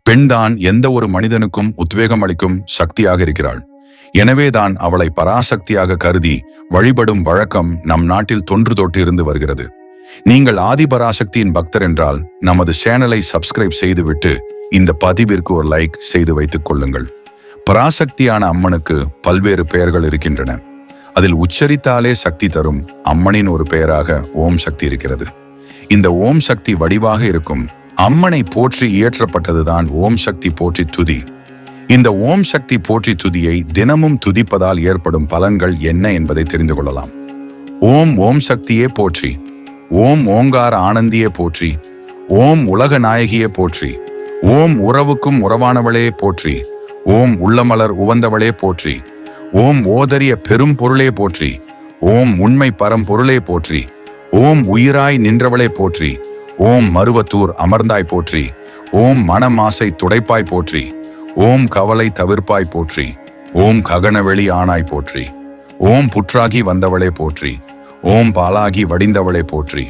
பெண்தான் எந்த ஒரு மனிதனுக்கும் உத்வேகம் அளிக்கும் சக்தியாக இருக்கிறாள். எனவேதான் அவளை பராசக்தியாக கருதி வழிபடும் வழக்கம் நம் நாட்டில் தொன்று தொட்டு இருந்து வருகிறது. நீங்கள் ஆதிபராசக்தியின் பக்தர் என்றால் நமது சேனலை சப்ஸ்கிரைப் செய்துவிட்டு இந்த பதிவிற்கு ஒரு லைக் செய்து வைத்துக் கொள்ளுங்கள். பராசக்தியான அம்மனுக்கு பல்வேறு பெயர்கள் இருக்கின்றன. அதில் உச்சரித்தாலே சக்தி தரும் அம்மனின் ஒரு பெயராக ஓம் சக்தி இருக்கிறது. இந்த ஓம் சக்தி வடிவாக இருக்கும் அம்மனை போற்றி இயற்றப்பட்டதுதான் ஓம் சக்தி போற்றி துதி. இந்த ஓம் சக்தி போற்றி துதியை தினமும் துதிப்பதால் ஏற்படும் பலன்கள் என்ன என்பதை தெரிந்து கொள்ளலாம். ஓம் ஓம் சக்தியே போற்றி, ஓம் ஓங்கார ஆனந்தியே போற்றி, ஓம் உலக நாயகியே போற்றி, ஓம் உறவுக்கும் உறவானவளே போற்றி, ஓம் உள்ளமலர் உவந்தவளே போற்றி, ஓம் ஓதரிய பெரும் பொருளே போற்றி, ஓம் உண்மை பரம்பொருளே போற்றி, ஓம் உயிராய் நின்றவளே போற்றி, ஓம் மருவத்தூர் அமர்ந்தாய் போற்றி, ஓம் மனமாசை துடைப்பாய் போற்றி, ஓம் கவலை தவிர்ப்பாய் போற்றி, ஓம் ககனவெளி ஆனாய் போற்றி, ஓம் புற்றாகி வந்தவளே போற்றி, ஓம் பாலாகி வடிந்தவளே போற்றி,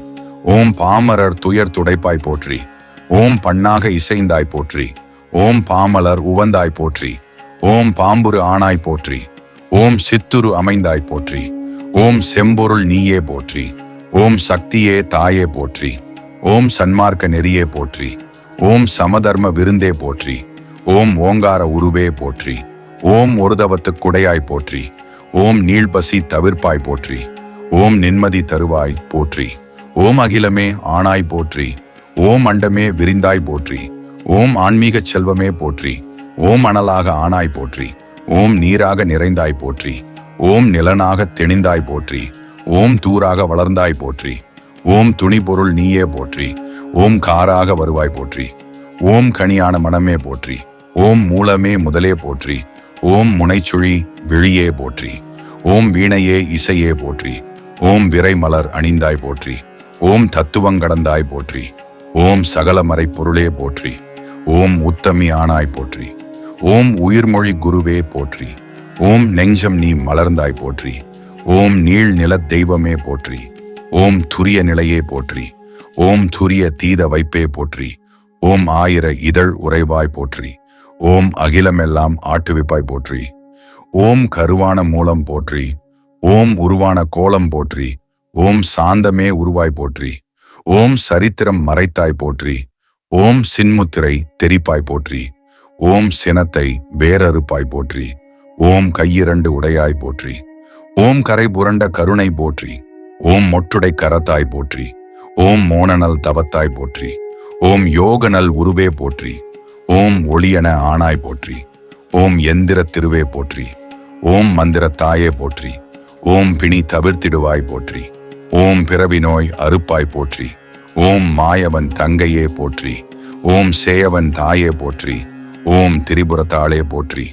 ஓம் பாமரர் துயர் துடைப்பாய் போற்றி, ஓம் பண்ணாக இசைந்தாய் போற்றி, ஓம் பாமலர் உவந்தாய் போற்றி, ஓம் பாம்புரு ஆனாய் போற்றி, ஓம் சித்துரு அமைந்தாய் போற்றி, ஓம் செம்பொருள் நீயே போற்றி, ஓம் சக்தியே தாயே போற்றி, ஓம் சன்மார்க்க நெறியே போற்றி, ஓம் சமதர்ம விருந்தே போற்றி, ஓம் ஓங்கார உருவே போற்றி, ஓம் ஒருதவத்துக் குடையாய் போற்றி, ஓம் நீள்பசி தவிர்ப்பாய் போற்றி, ஓம் நின்மதி தருவாய் போற்றி, ஓம் அகிலமே ஆனாய் போற்றி, ஓம் அண்டமே விரிந்தாய் போற்றி, ஓம் ஆன்மீகச் செல்வமே போற்றி, ஓம் அனலாக ஆனாய் போற்றி, ஓம் நீராக நிறைந்தாய் போற்றி, ஓம் நிலனாக தெளிந்தாய் போற்றி, ஓம் தூராக வளர்ந்தாய் போற்றி, ஓம் துணி பொருள் நீயே போற்றி, ஓம் காராக வருவாய் போற்றி, ஓம் கனியான மனமே போற்றி, ஓம் மூலமே முதலே போற்றி, ஓம் முனைச்சுழி விழியே போற்றி, ஓம் வீணையே இசையே போற்றி, ஓம் விரை மலர் அணிந்தாய் போற்றி, ஓம் தத்துவங்கடந்தாய் போற்றி, ஓம் சகல மறை பொருளே போற்றி, ஓம் உத்தமி ஆனாய் போற்றி, ஓம் உயிர்மொழி குருவே போற்றி, ஓம் நெஞ்சம் நீ மலர்ந்தாய் போற்றி, ஓம் நீள் நிலத் தெய்வமே போற்றி, ஓம் துரிய நிலையே போற்றி, ஓம் துரிய தீத வைப்பே போற்றி, ஓம் ஆயிர இதழ் உறைவாய் போற்றி, ஓம் அகிலமெல்லாம் ஆட்டுவிப்பாய் போற்றி, ஓம் கருவான மூலம் போற்றி, ஓம் உருவான கோலம் போற்றி, ஓம் சாந்தமே உருவாய் போற்றி, ஓம் சரித்திரம் மறைத்தாய் போற்றி, ஓம் சின்முத்திரை தெரிப்பாய் போற்றி, ஓம் சினத்தை வேரறுப்பாய் போற்றி, ஓம் கையிரண்டு உடையாய் போற்றி, ஓம் கரை புரண்ட கருணை போற்றி, ஓம் மொட்டுடை கரத்தாய் போற்றி, ஓம் மோனநல் தவத்தாய் போற்றி, ஓம் யோகநல் உருவே போற்றி, ஓம் ஒளியன ஆனாய் போற்றி, ஓம் எந்திர திருவே போற்றி, ஓம் மந்திரத்தாயே போற்றி, ஓம் பிணி தவிர்த்திடுவாய் போற்றி, ஓம் பிறவி நோய் அறுப்பாய் போற்றி, ஓம் மாயவன் தங்கையே போற்றி, ஓம் சேயவன் தாயே போற்றி, ஓம் திரிபுரத்தாளே போற்றி,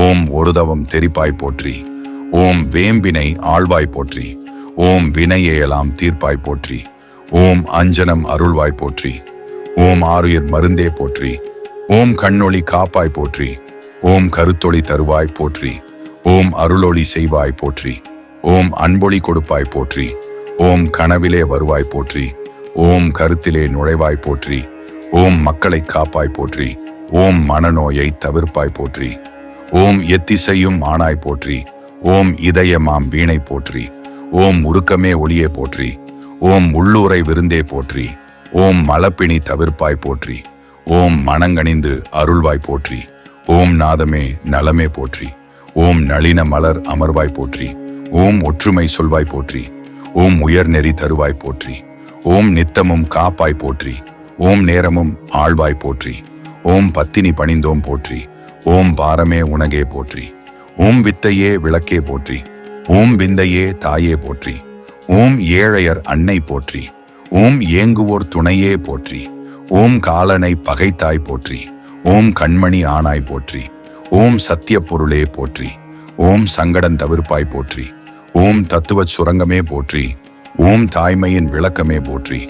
ஓம் ஒருதவம் தெரிப்பாய் போற்றி, ஓம் வேம்பினை ஆழ்வாய் போற்றி, ஓம் வினையெல்லாம் தீர்ப்பாய் போற்றி, ஓம் அஞ்சனம் அருள்வாய் போற்றி, ஓம் ஆருயிர் மருந்தே போற்றி, ஓம் கண்ணொளி காப்பாய் போற்றி, ஓம் கருத்தொளி தருவாய் போற்றி, ஓம் அருளொளி செய்வாய் போற்றி, ஓம் அன்பொளி கொடுப்பாய் போற்றி, ஓம் கனவிலே வருவாய் போற்றி, ஓம் கருத்திலே நுழைவாய் போற்றி, ஓம் மக்களை காப்பாய் போற்றி, ஓம் மனநோயை தவிர்ப்பாய் போற்றி, ஓம் எத்திசையும் ஆனாய் போற்றி, ஓம் இதயமாம் வீணை போற்றி, ஓம் உருக்கமே ஒளியே போற்றி, ஓம் உள்ளூரை விருந்தே போற்றி, ஓம் மலப்பிணி தவிர்ப்பாய் போற்றி, ஓம் மனங்கணிந்து அருள்வாய் போற்றி, ஓம் நாதமே நலமே போற்றி, ஓம் நளின மலர் அமர்வாய் போற்றி, ஓம் ஒற்றுமை சொல்வாய் போற்றி, ஓம் உயர் நெறி தருவாய் போற்றி, ஓம் நித்தமும் காப்பாய் போற்றி, ஓம் நேரமும் ஆழ்வாய் போற்றி, ஓம் பத்தினி பணிந்தோம் போற்றி, ஓம் பாரமே உனகே போற்றி, ஓம் வித்தையே விளக்கே போற்றி, ஓம் விந்தையே தாயே போற்றி, ஓம் ஏழையர் அன்னை போற்றி, ஓம் ஏங்குவோர் துணையே போற்றி, ஓம் காலனை பகைத்தாய் போற்றி, ஓம் கண்மணி ஆனாய் போற்றி, ஓம் சத்திய பொருளே போற்றி, ஓம் சங்கடன் தவிர்ப்பாய் போற்றி, ஓம் தத்துவ சுரங்கமே போற்றி, ஓம் தாய்மையின் விளக்கமே போற்றி,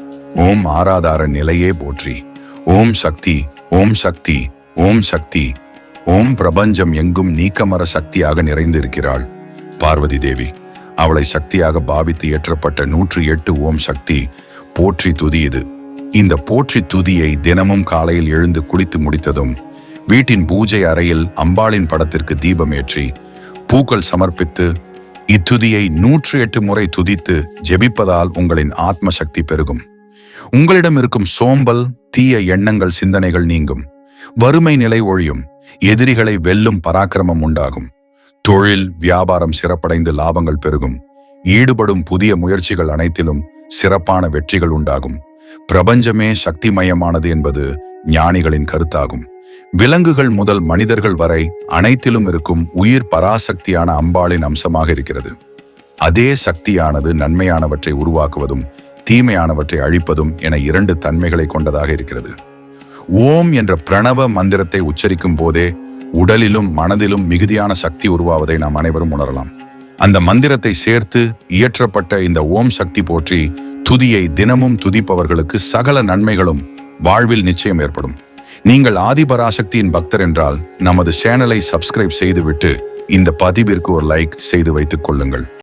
ஓம் ஆராதார நிலையே போற்றி, ஓம் சக்தி, ஓம் சக்தி, ஓம் சக்தி, ஓம் பிரபஞ்சம் எங்கும் நீக்கமர சக்தியாக நிறைந்திருக்கிறாள் பார்வதி தேவி. அவளை சக்தியாக பாவித்து ஏற்றப்பட்ட 108 ஓம் சக்தி போற்றி துதி இது. இந்த போற்றி துதியை தினமும் காலையில் எழுந்து குளித்து முடித்ததும் வீட்டின் பூஜை அறையில் அம்பாளின் படத்திற்கு தீபமேற்றி பூக்கள் சமர்ப்பித்து இத்துதியை 108 முறை துதித்து ஜெபிப்பதால் உங்களின் ஆத்ம சக்தி பெருகும். உங்களிடம் இருக்கும் சோம்பல், தீய எண்ணங்கள், சிந்தனைகள் நீங்கும். வறுமை நிலை ஒழியும். எதிரிகளை வெல்லும் பராக்கிரமம் உண்டாகும். தொழில் வியாபாரம் சிறப்படைந்து லாபங்கள் பெருகும். ஈடுபடும் புதிய முயற்சிகள் அனைத்திலும் சிறப்பான வெற்றிகள் உண்டாகும். பிரபஞ்சமே சக்திமயமானது என்பது ஞானிகளின் கருத்தாகும். விலங்குகள் முதல் மனிதர்கள் வரை அனைத்திலும் இருக்கும் உயிர் பராசக்தியான அம்பாளின் அம்சமாக இருக்கிறது. அதே சக்தியானது நன்மையானவற்றை உருவாக்குவதும் தீமையானவற்றை அழிப்பதும் என 2 தன்மைகளை கொண்டதாக இருக்கிறது. ஓம் என்ற பிரணவ மந்திரத்தை உச்சரிக்கும் போதே உடலிலும் மனதிலும் மிகுதியான சக்தி உருவாவதை நாம் அனைவரும் உணரலாம். அந்த மந்திரத்தை சேர்த்து இயற்றப்பட்ட இந்த ஓம் சக்தி போற்றி துதியை தினமும் துதிப்பவர்களுக்கு சகல நன்மைகளும் வாழ்வில் நிச்சயம் ஏற்படும். நீங்கள் ஆதிபராசக்தியின் பக்தர் என்றால் நமது சேனலை சப்ஸ்கிரைப் செய்துவிட்டு இந்த பதிவிற்கு ஒரு லைக் செய்து வைத்துக் கொள்ளுங்கள்.